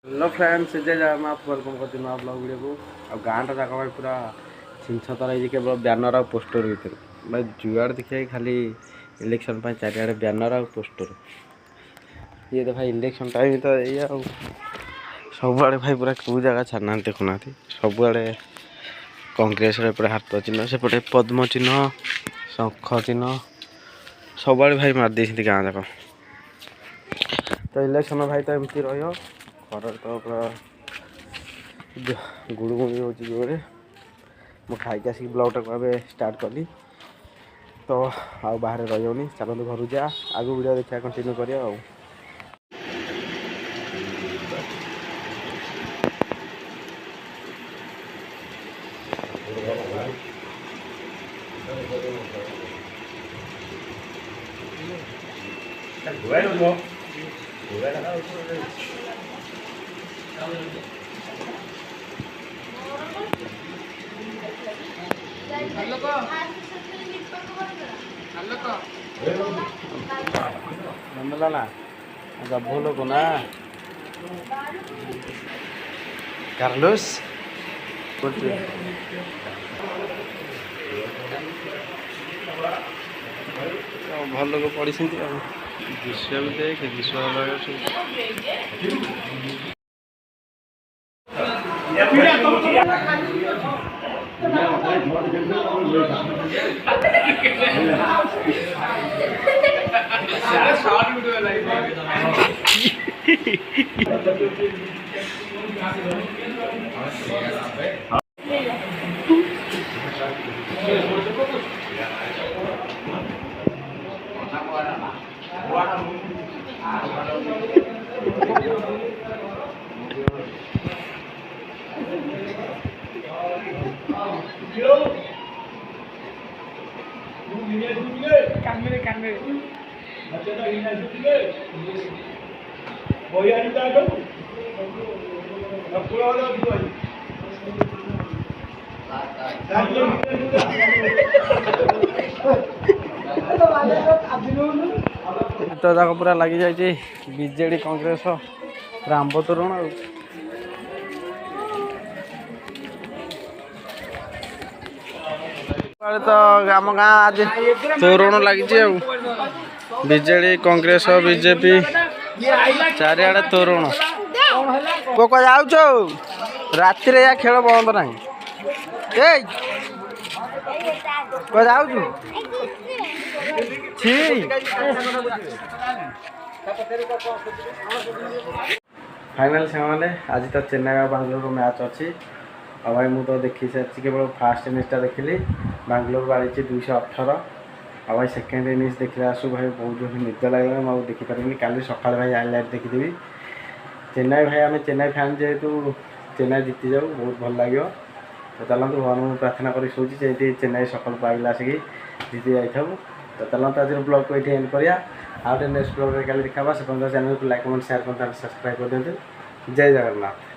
Hello friends जय Jagannath welcome करती नुआ ब्लॉग वीडियो को आ गाँटा जाक भाई पूरा छिनछतर है केवल बैनर आ पोस्टर भर भाई जुआड़े देखिए खाली इलेक्शन चारिड़े बैनर आ पोस्टर ये तो भाई इलेक्शन टाइम तो ये सब आड़े भाई पूरा कौ जगह छाड़ना देखुना सबुआड़े कांग्रेस हाथ चिन्ह सेपटे पद्म चिन्ह शंख चिन्ह सब भाई मारदे गाँ जाक तो इलेक्शन भाई तो एमती रहा खर तो पूरा गुड़गुड़ी हो जोरे मु खाई आसिक ब्लॉग टाक स्टार्ट कली तो आउ बाहर रही चलते घर जा आगु वीडियो देखा कंटिन्यू करिया ना भूल को ना कार्लोस भल लोग पढ़ी दृश्य भी देख दृश्य तो जाक पूरा लगी जाए बीजेडी कांग्रेस पूरा आंब तोरण तो आम गाँ आज तोरण लगी बीजेडी कांग्रेस बीजेपी चारिआडे तोरण को जाऊ राति या खेल बंद ना जाऊ फाइनल से आज तो चेन्नई और बांग्लोर मैच अच्छी और भाई मुझे तो देखी सारी केवल फास्ट इनिंगटा देखिली बांग्लोर बाड़ी 218 और भाई सेकेंड इनिंग्स देखला आसु भाई बहुत जो निद लगे मुझे देखिपारे काली सकाल भाई हाईलाइट देखीदेवी चेन्नई भाई आम चेन्नई फैन जेहेतु चेन्नई जीति जाऊ बहुत भल लगे तो चलते भगवान प्रार्थना कर शोची चेन्नई सकाल पाइला आसिक जीति जाऊ तो चलते आज ब्लॉग को ये एंड करिया आउटे नेक्स्ट ब्लॉग में देखा से चैनल को लाइक कमेंट शेयर करते सब्सक्राइब कर दिखाते जय जगन्नाथ।